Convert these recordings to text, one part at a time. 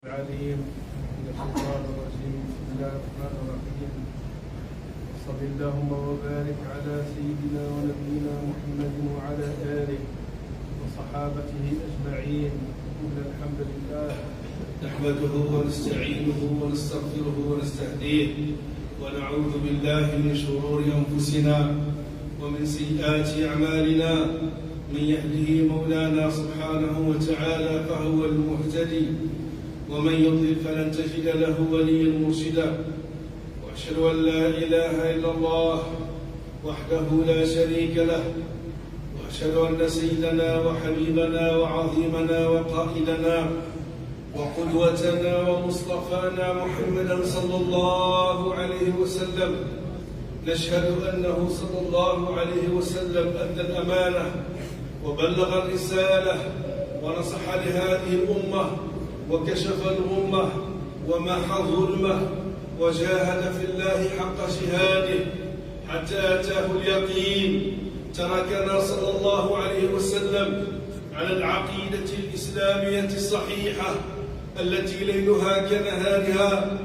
العليم من الشيطان الرجيم. بسم الله الرحمن الرحيم. صل اللهم وبارك على سيدنا ونبينا محمد وعلى آله وصحابته أجمعين. إن الحمد لله نحمده ونستعينه ونستغفره ونستهديه ونعوذ بالله من شرور أنفسنا ومن سيئات أعمالنا. من يهده مولانا سبحانه وتعالى فهو المهتدي، ومن يضلل فلن تجد له وليا مرشدا. وأشهد أن لا إله إلا الله وحده لا شريك له، وأشهد أن سيدنا وحبيبنا وعظيمنا وقائدنا وقدوتنا ومصطفانا محمدا صلى الله عليه وسلم نشهد أنه صلى الله عليه وسلم أدى الأمانة وبلغ الرسالة ونصح لهذه الأمة وكشف الغمة ومحى الظلمة وجاهد في الله حق جهاده حتى أتاه اليقين. تركنا صلى الله عليه وسلم على العقيدة الإسلامية الصحيحة التي ليلها كنهارها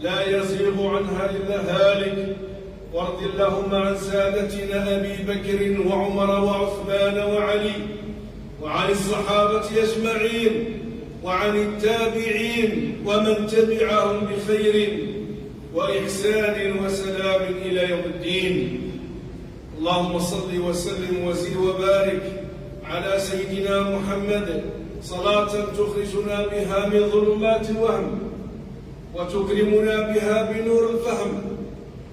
لا يزيغ عنها إلا هالك. وارض اللهم عن سادتنا أبي بكر وعمر وعثمان وعلي وعن الصحابة أجمعين وعن التابعين ومن تبعهم بخير وإحسان وسلام إلى يوم الدين. اللهم صل وسلم وزد وبارك على سيدنا محمد صلاة تخرجنا بها من ظلمات الوهم وتكرمنا بها بنور الفهم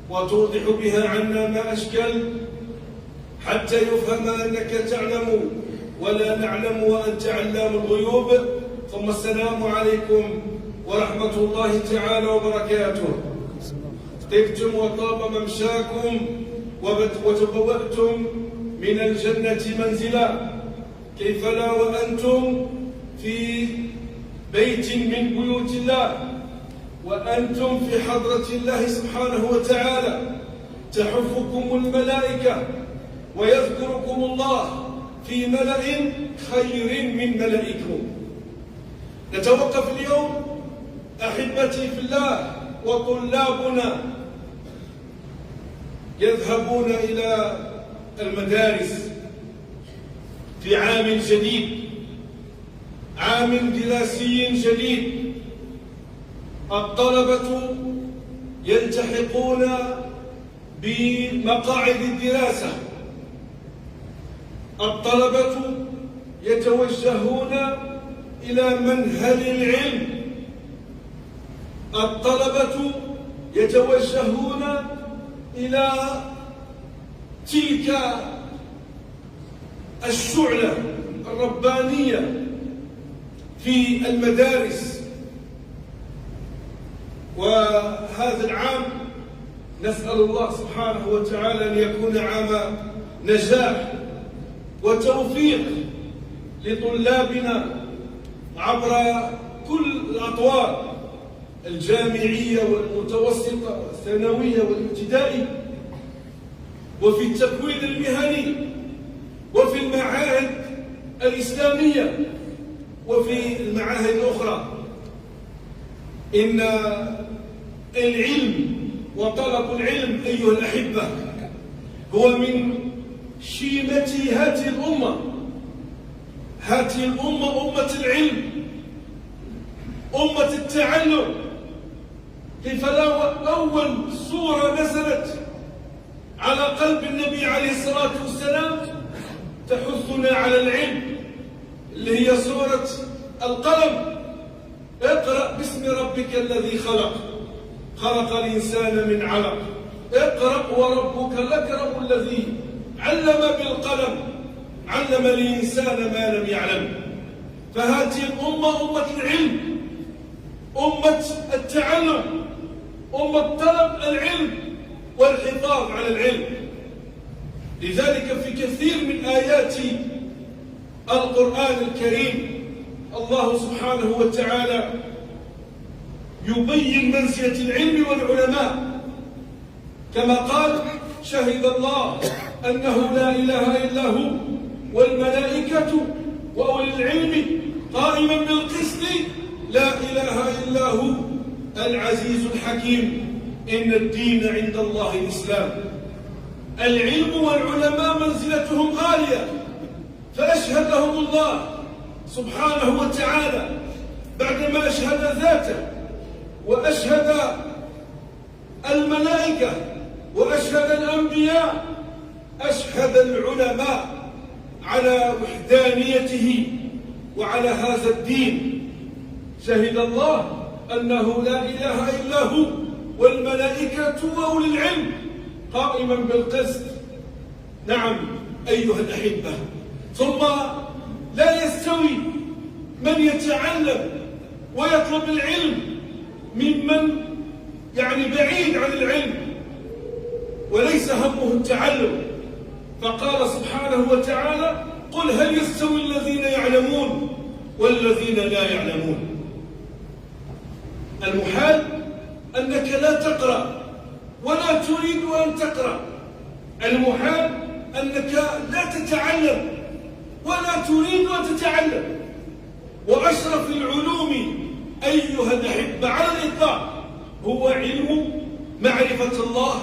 وتوضح بها عنا ما أشكل حتى يفهم أنك تعلم ولا نعلم وأنت علام الغيوب. ثم السلام عليكم ورحمة الله تعالى وبركاته. طبتم وطاب ممشاكم وتبوأتم من الجنة منزلا، كيف لا وأنتم في بيت من بيوت الله وأنتم في حضرة الله سبحانه وتعالى، تحفكم الملائكة ويذكركم الله في ملأ خير من ملائكم. نتوقف اليوم أحبتي في الله وطلابنا يذهبون إلى المدارس في عام جديد، عام دراسي جديد. الطلبة يلتحقون بمقاعد الدراسة، الطلبة يتوجهون إلى منهل العلم، الطلبة يتوجهون إلى تلك الشعلة الربانية في المدارس. وهذا العام نسأل الله سبحانه وتعالى أن يكون عام نجاح وتوفيق لطلابنا عبر كل الأطوار الجامعية والمتوسطة والثانوية والابتدائي، وفي التكوين المهني وفي المعاهد الإسلامية وفي المعاهد الأخرى. إن العلم وطلب العلم أيها الأحبة هو من شيمة هذه الأمة. هذه الأمة أمة العلم، أمة التعلم. كيف لا أول سورة نزلت على قلب النبي عليه الصلاة والسلام تحثنا على العلم، اللي هي سورة القلم. اقرأ باسم ربك الذي خلق، خلق الإنسان من علق، اقرأ وربك الأكرم الذي علم بالقلم، علم الإنسان ما لم يعلم. فهذه الأمة أمة العلم، أمة التعلم، أمة طلب العلم والحفاظ على العلم. لذلك في كثير من آيات القرآن الكريم الله سبحانه وتعالى يبين منزلة العلم والعلماء، كما قال: شهد الله أنه لا إله إلا هو والملائكة وأولي العلم قائما بالقسط لا إله إلا هو العزيز الحكيم إن الدين عند الله الإسلام. العلم والعلماء منزلتهم غالية، فأشهدهم الله سبحانه وتعالى بعدما أشهد ذاته وأشهد الملائكة وأشهد الأنبياء، أشهد العلماء على وحدانيته وعلى هذا الدين. شهد الله أنه لا إله إلا هو والملائكة وأولي العلم قائما بالقسط. نعم أيها الأحبة، ثم لا يستوي من يتعلم ويطلب العلم ممن بعيد عن العلم وليس همه التعلم. فقال سبحانه وتعالى: قل هل يستوي الذين يعلمون والذين لا يعلمون. المحال أنك لا تقرأ ولا تريد أن تقرأ، المحال أنك لا تتعلم ولا تريد أن تتعلم. وأشرف العلوم أيها الأحبة على الإطلاق هو علم معرفة الله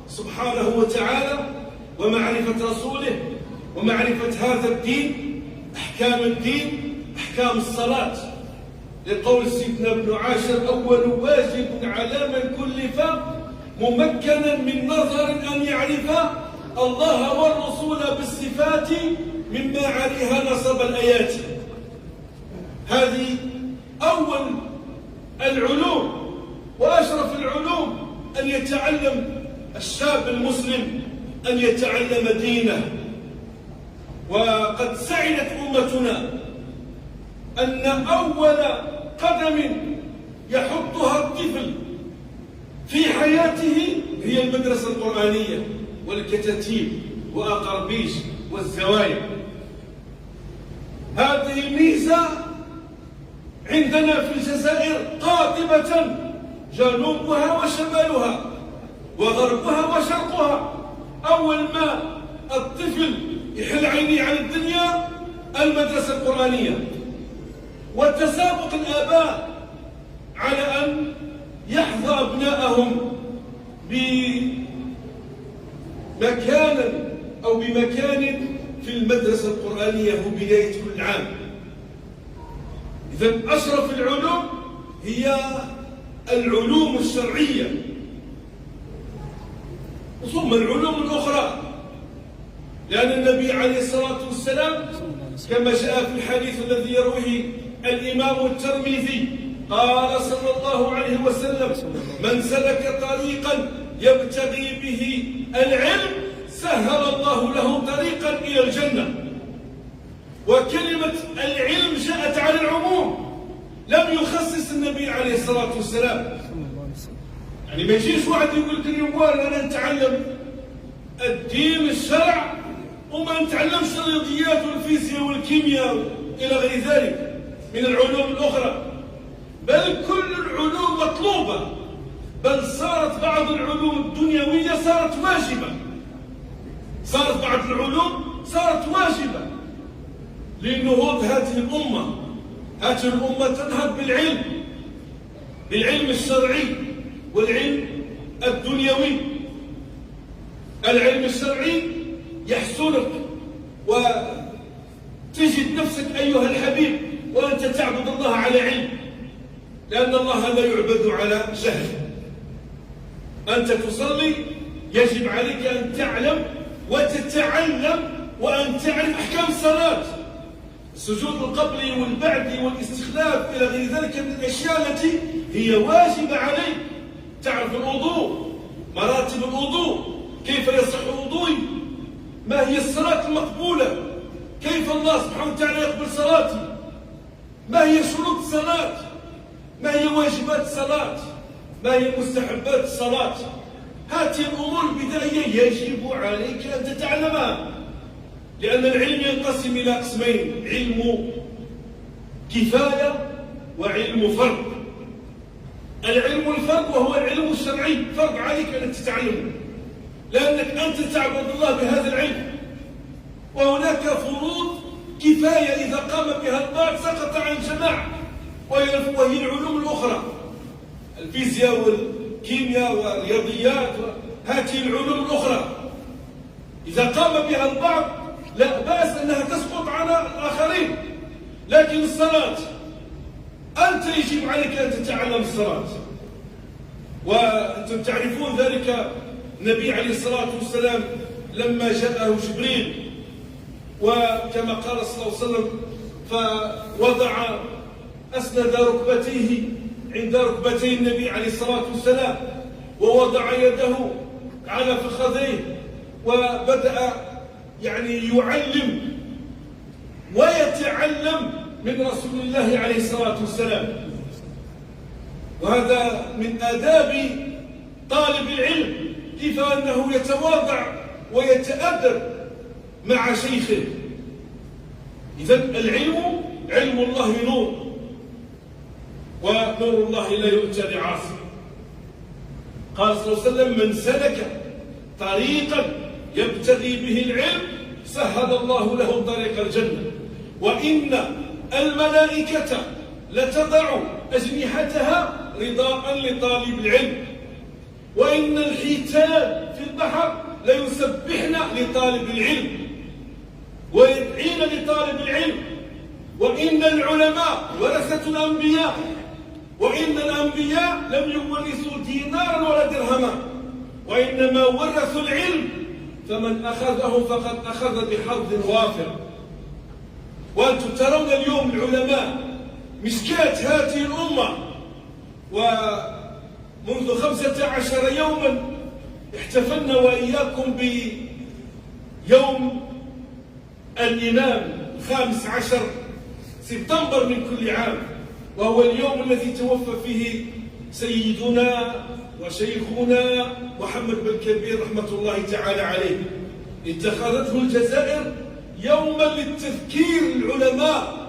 سبحانه وتعالى ومعرفة رسوله ومعرفة هذا الدين، أحكام الدين، أحكام الصلاة. لقول سيدنا ابن عاشر: أول واجب على من كلف ممكنا من نظر أن يعرف الله والرسول بالصفات مما عليها نصب الآيات. هذه أول العلوم وأشرف العلوم أن يتعلم الشاب المسلم أن يتعلم دينه. وقد سعدت أمتنا أن أول قدم يحطها الطفل في حياته هي المدرسة القرآنية والكتاتيب وأقربيش والزوايا. هذه الميزة عندنا في الجزائر قاطبة، جنوبها وشمالها وغربها وشرقها. أول ما الطفل يحل عينيه على الدنيا المدرسة القرآنية، وتسابق الآباء على أن يحظى أبناءهم بمكان في المدرسة القرآنية هو بداية كل عام. إذن أشرف العلوم هي العلوم الشرعية، ثم العلوم الأخرى، لأن النبي عليه الصلاة والسلام كما جاء في الحديث الذي يرويه الإمام الترمذي قال صلى الله عليه وسلم: من سلك طريقا يبتغي به العلم سهل الله له طريقا إلى الجنة. وكلمة العلم جاءت على العموم، لم يخصص النبي عليه الصلاة والسلام. يعني ما يجيش واحد يقول لك اليوم أنا نتعلم الدين الشرع وما نتعلمش الرياضيات والفيزياء والكيمياء إلى غير ذلك من العلوم الأخرى، بل كل العلوم مطلوبة، بل صارت بعض العلوم الدنيوية صارت واجبة، صارت بعض العلوم صارت واجبة لنهوض هذه الأمة. هذه الأمة تنهض بالعلم الشرعي والعلم الدنيوي. العلم الشرعي يحصلك وتجد نفسك أيها الحبيب وأنت تعبد الله على علم، لأن الله لا يعبد على جهل. أنت تصلي يجب عليك أن تعلم وتتعلم وأن تعرف أحكام الصلاة، السجود القبلي والبعدي والاستخلاف إلى غير ذلك من الأشياء التي هي واجبة عليك. تعرف الوضوء، مراتب الوضوء، كيف يصح وضوئي، ما هي الصلاة المقبولة، كيف الله سبحانه وتعالى يقبل صلاتي، ما هي شروط الصلاة، ما هي واجبات الصلاة، ما هي مستحبات الصلاة. هذه الأمور البدائية يجب عليك أن تتعلمها، لأن العلم ينقسم إلى قسمين: علم كفاية وعلم فرض. العلم الفرض وهو العلم الشرعي، فرض عليك أن تتعلمه لأنك أنت تعبد الله بهذا العلم. وهناك فروض كفاية إذا قام بها البعض سقط عن الجماعة، وهي العلوم الأخرى، الفيزياء والكيمياء والرياضيات، هذه العلوم الأخرى إذا قام بها البعض لا بأس أنها تسقط على الآخرين. لكن الصلاة أنت يجب عليك أن تتعلم الصلاة، وأنتم تعرفون ذلك. النبي عليه الصلاة والسلام لما جاءه جبريل وكما قال صلى الله عليه وسلم فوضع أسند ركبتيه عند ركبتي النبي عليه الصلاة والسلام ووضع يده على فخذيه وبدأ يعلم ويتعلم من رسول الله عليه الصلاة والسلام. وهذا من آداب طالب العلم، كيف أنه يتواضع ويتأدب مع شيخه. إذن العلم علم الله نور، ونور الله لا يؤتى لعاصي. قال صلى الله عليه وسلم: من سلك طريقا يبتغي به العلم سهل الله له طريق الجنة، وإن الملائكة لتضع أجنحتها رضاء لطالب العلم، وإن الحيتان في البحر ليسبحن لطالب العلم ويدعين لطالب العلم، وإن العلماء ورثة الأنبياء، وإن الأنبياء لم يورثوا دينارا ولا درهما، وإنما ورثوا العلم، فمن أخذه فقد أخذ بحظ وافر. وأنتم ترون اليوم العلماء مشكاة هذه الأمة، ومنذ 15 يوما احتفلنا وإياكم بيوم الإمام 15 سبتمبر من كل عام، وهو اليوم الذي توفى فيه سيدنا وشيخنا محمد بن كبير رحمة الله تعالى عليه. اتخذته الجزائر يوما للتذكير العلماء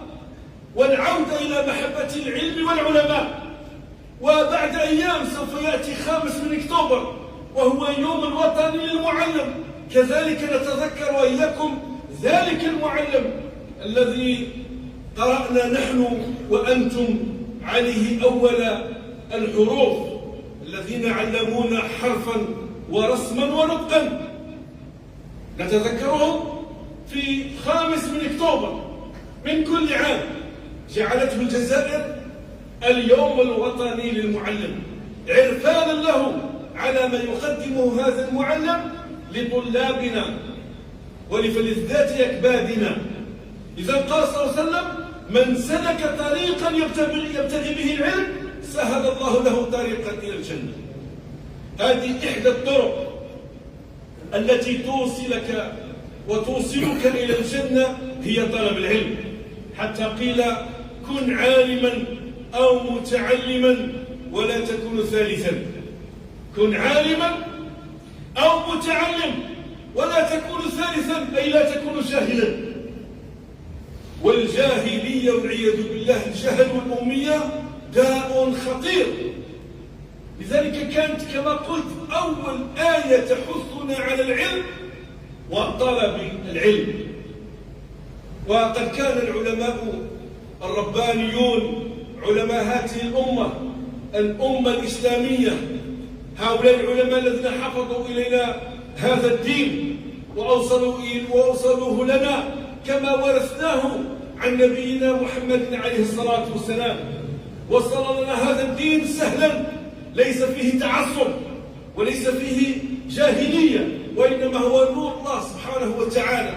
والعودة إلى محبة العلم والعلماء. وبعد أيام سوف يأتي 5 من أكتوبر وهو يوم الوطني للمعلم، كذلك نتذكر وإياكم ذلك المعلم الذي قرأنا نحن وأنتم عليه أول الحروف، الذين علمونا حرفا ورسما ونطقا، نتذكرهم في 5 من أكتوبر من كل عام. جعلته الجزائر اليوم الوطني للمعلم عرفانا له على ما يقدمه هذا المعلم لطلابنا ولفلذات أكبادنا. إذا قال صلى الله عليه وسلم: من سلك طريقا يبتغي به العلم سهل الله له طريقا إلى الجنة. هذه إحدى الطرق التي توصلك وتوصلك إلى الجنة، هي طلب العلم. حتى قيل: كن عالما أو متعلما ولا تكن ثالثا. كن عالما أو متعلم ولا تكن ثالثا، أي لا تكن جاهلا. والجاهلية والعياذ بالله، الجهل والأمية داء خطير. لذلك كانت كما قلت أول آية تحثنا على العلم وطلب العلم. وقد كان العلماء الربانيون علماء هذه الأمة الإسلامية، هؤلاء العلماء الذين حفظوا إلينا هذا الدين وأوصلوه لنا كما ورثناه عن نبينا محمد عليه الصلاة والسلام. وصل لنا هذا الدين سهلا، ليس فيه تعصب وليس فيه جاهلية، وإنما هو نور الله سبحانه وتعالى.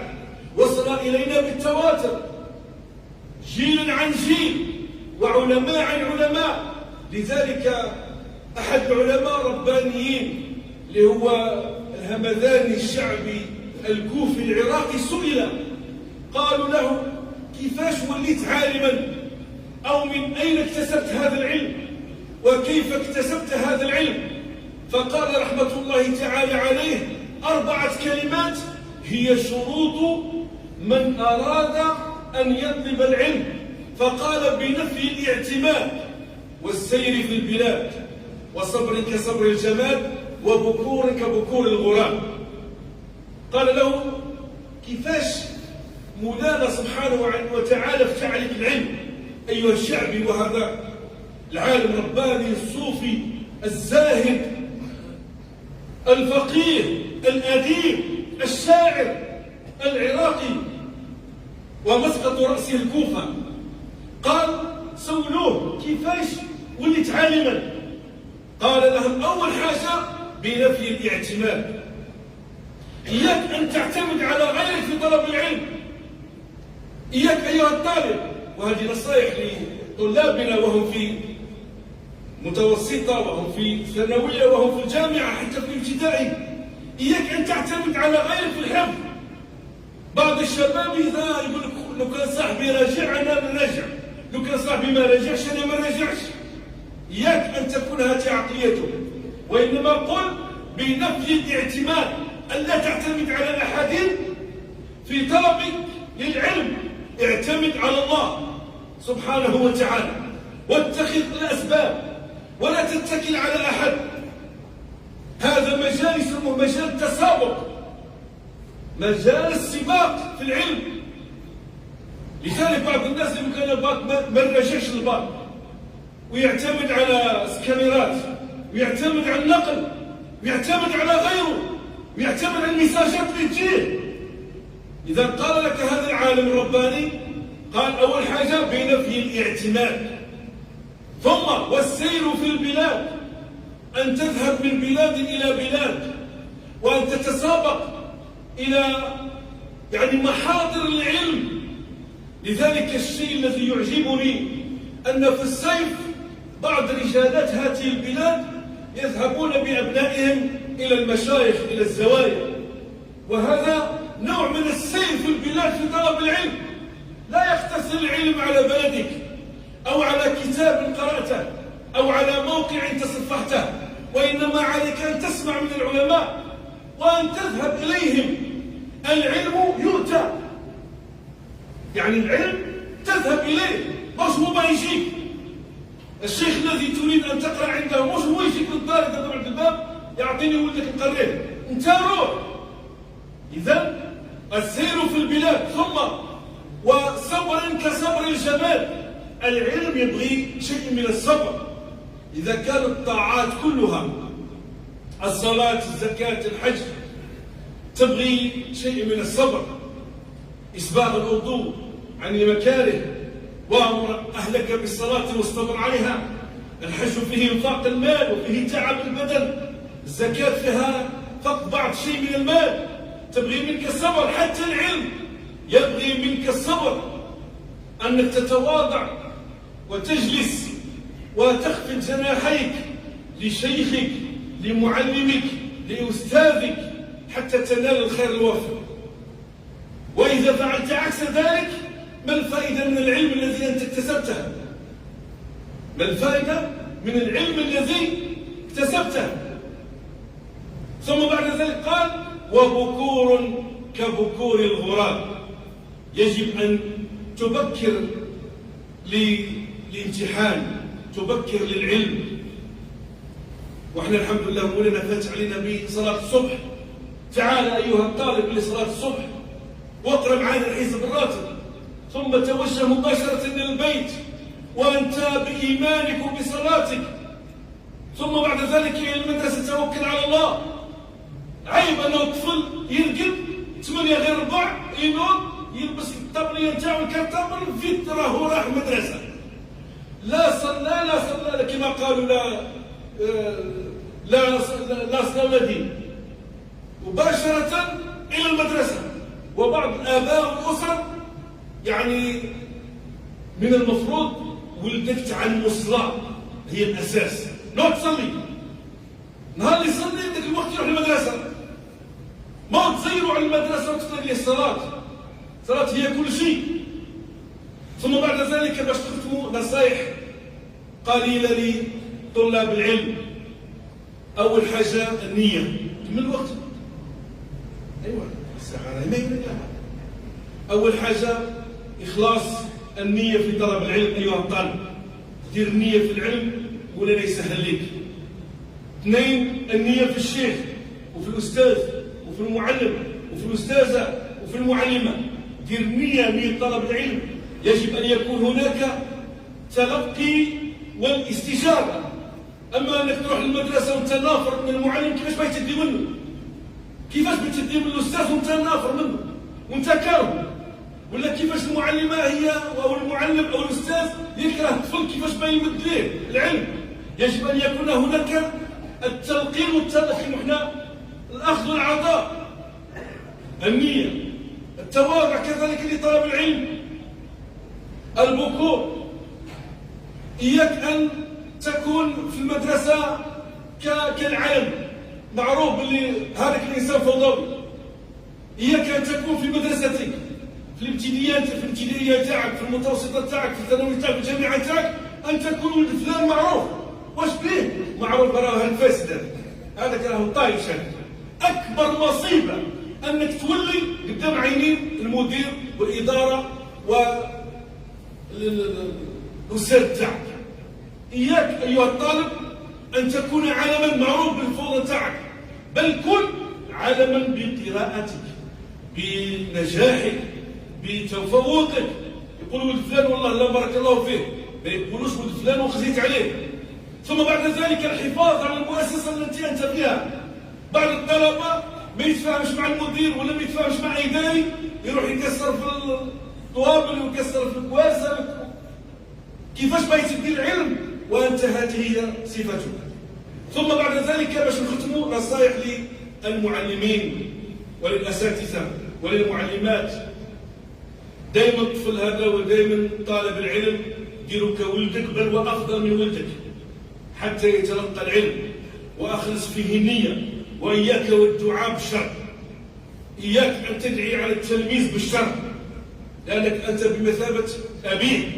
وصل إلينا بالتواتر جيل عن جيل وعلماء عن علماء. لذلك أحد العلماء الربانيين اللي هو الهمذاني الشعبي الكوفي العراقي سئل، قالوا له: كيفاش وليت عالما؟ أو من أين اكتسبت هذا العلم؟ وكيف اكتسبت هذا العلم؟ فقال رحمة الله تعالى عليه 4 كلمات هي شروط من أراد أن يطلب العلم. فقال: بنفي الاعتماد، والسير في البلاد، وصبر كصبر الجماد، وبكور كبكور الغراب. قال له: كيفاش مولانا سبحانه وتعالى فتح عليك العلم؟ أيها الشعبي، وهذا العالم الرباني الصوفي الزاهد الفقيه الأديب الشاعر العراقي ومسقط رأسه الكوفة، قال سولوه كيفاش وليت عالما؟ قال لهم أول حاجة بنفي الاعتماد. إياك أن تعتمد على غيرك في طلب العلم. إياك أيها الطالب، وهذه نصائح لطلابنا وهم في متوسطة وهم في ثانوية وهم في الجامعة حتى في الابتدائي، إياك أن تعتمد على غيرك في الحفظ. بعض الشباب إذا يقول لك لو كان صاحبي راجع أنا نراجع، لو كان صاحبي ما راجعش أنا ما راجعش. إياك أن تكون هذه عقليته، وإنما قل بنفي الاعتماد، أن لا تعتمد على أحد في طلبك للعلم. اعتمد على الله سبحانه وتعالى واتخذ الأسباب ولا تتكل على أحد. هذا مجال يسموه مجال التسابق، مجال السباق في العلم. لذلك بعض الناس اللي كان الباك ما نراجعش الباك ويعتمد على الكاميرات ويعتمد على النقل ويعتمد على غيره ويعتمد على المساجات اللي تجيه. إذا قال لك هذا العالم الرباني، قال أول حاجة بنفي الاعتماد، ثم والسير في البلاد، أن تذهب من بلاد إلى بلاد وأن تتسابق إلى محاضر العلم. لذلك الشيء الذي يعجبني أن في الصيف بعض رجالات هذه البلاد يذهبون بأبنائهم إلى المشايخ إلى الزوايا، وهذا نوع من السير في البلاد في طلب العلم. لا يقتصر العلم على بلدك أو على كتاب قرأته أو على موقع تصفحته، وإنما عليك أن تسمع من العلماء وأن تذهب إليهم. العلم يؤتى، العلم تذهب إليه، مش هو ما يجيك. الشيخ الذي تريد أن تقرأ عنده مش هو يجيك للدار إذا بعد الباب يعطيني ولدك نقريه، أنت روح. إذا السير في البلاد، ثم وصبر كصبر الجمال. العلم يبغي شيء من الصبر. إذا كانت الطاعات كلها الصلاة الزكاة الحج تبغي شيء من الصبر، إسباغ الوضوء عن المكاره وأمر أهلك بالصلاة واصطبر عليها. الحج فيه انفاق المال وفيه تعب البدن، الزكاة فيها فقط بعض شيء من المال، تبغي منك الصبر. حتى العلم يبغي منك الصبر، أنك تتواضع وتجلس وتخفض جناحيك لشيخك لمعلمك لأستاذك حتى تنال الخير الوافر. وإذا فعلت عكس ذلك، ما الفائدة من العلم الذي أنت اكتسبته؟ ما الفائدة من العلم الذي اكتسبته؟ ثم بعد ذلك قال وبكور كبكور الغراب. يجب أن تبكر للامتحان، تبكر للعلم. وإحنا الحمد لله مولانا فات علينا بصلاة الصبح. تعال أيها الطالب لصلاة الصبح واقرأ معنا الحزب الراتب، ثم توجه مباشرة إلى البيت وأنت بإيمانك وبصلاتك، ثم بعد ذلك إلى المدرسة توكل على الله. عيب أنه الطفل يرقد 8 غير ربع ينوض يلبس الطبلية نتاعو الكرتابل فيت راهو راح مدرسة. لا صلى كما قالوا لا صلى ولا دين، مباشرة إلى المدرسة. وبعض الآباء والأسر من المفروض ولدك تعلم الصلاة هي الأساس. لو تصلي نهار اللي يصلي ذاك الوقت يروح للمدرسة، ما تزيروا على المدرسة وتقرأ الصلاة. الصلاة هي كل شيء. ثم بعد ذلك باش تختموا نصائح قليلة لطلاب العلم. أول حاجة النية. من الوقت أيوة الساعة ما يمكن لها. أول حاجة إخلاص النية في طلب العلم. أيها الطالب دير النية في العلم ولا يسهل لك. 2 النية في الشيخ وفي الأستاذ وفي المعلم وفي الأستاذة وفي المعلمة. دير نية طلب العلم. يجب أن يكون هناك التلقي والاستجابة. أما أنك تروح للمدرسة وأنت نافر من المعلم، كيفاش باغي تدي منه؟ كيفاش بتدي من الأستاذ وأنت نافر منه وأنت كاره؟ ولا كيفاش المعلمة هي أو المعلم أو الأستاذ يكره الطفل كيفاش باغي يمد ليه العلم؟ يجب أن يكون هناك التلقين والتلقي، وحنا الأخذ والعطاء، النية، التواضع كذلك لطلب العلم، البكور. إياك أن تكون في المدرسة كالعلم، معروف باللي هذاك الإنسان فوضوي. إياك أن تكون في مدرستك، في الابتدائية تاعك، في المتوسطة تاعك، في الثانوية تاعك، في الجامعة تاعك، أن تكون ولد فلان معروف. واش بيه؟ معروف راه الفاسد هذاك راه طايش. أكبر مصيبة أنك تولي قدام عينين المدير والإدارة والأستاذ تاعك. إياك أيها الطالب أن تكون علما معروف بالفوضى تاعك، بل كن علما بقراءتك، بنجاحك، بتفوقك. يقول ولد فلان والله لا بارك الله فيه، ما يقولوش ولد فلان وخزيت عليه. ثم بعد ذلك الحفاظ على المؤسسة التي أنت فيها. بعض الطلبة ما يتفاهمش مع المدير ولا ما يتفاهمش مع إداري، يروح يكسر في الطوابل ويكسر في الكواسة. كيفاش باغي تدي العلم وأنت هذه هي صفتك؟ ثم بعد ذلك باش نختموا نصائح للمعلمين وللأساتذة وللمعلمات. دائما الطفل هذا ودائما طالب العلم ديروا كولدك، بل وأفضل من ولدك، حتى يتلقى العلم وأخلص فيه النية. وإياك والدعاء بالشر، إياك أن تدعي على التلميذ بالشر، لأنك أنت بمثابة أبيه،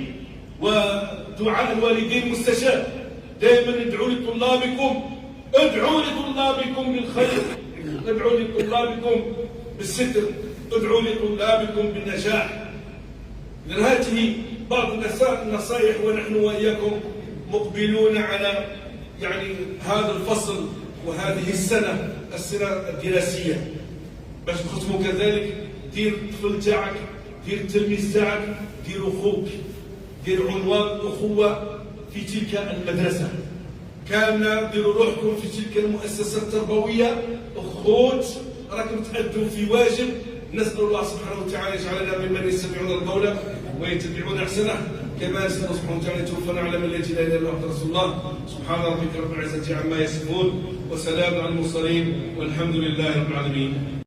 ودعاء الوالدين مستجاب. دائما ادعوا لطلابكم بالخير، ادعوا لطلابكم بالستر، ادعوا لطلابكم بالنجاح. إذن هذه بعض النصائح، ونحن وإياكم مقبلون على هذا الفصل وهذه السنة الدراسية. باش نختموا كذلك، دير الطفل تاعك، دير التلميذ تاعك، دير أخوك، دير عنوان الأخوة في تلك المدرسة. كان ديروا روحكم في تلك المؤسسة التربوية أخوت، راكم تأدوا في واجب. نسأل الله سبحانه وتعالى يجعلنا ممن يستمعون القول ويتبعون أحسنه، كما نسأل الله سبحانه وتعالى يتوفنا على من لا إله إلا الله رسول الله. سبحان ربك رب العزة عما يصفون، وسلام على المرسلين، والحمد لله رب العالمين.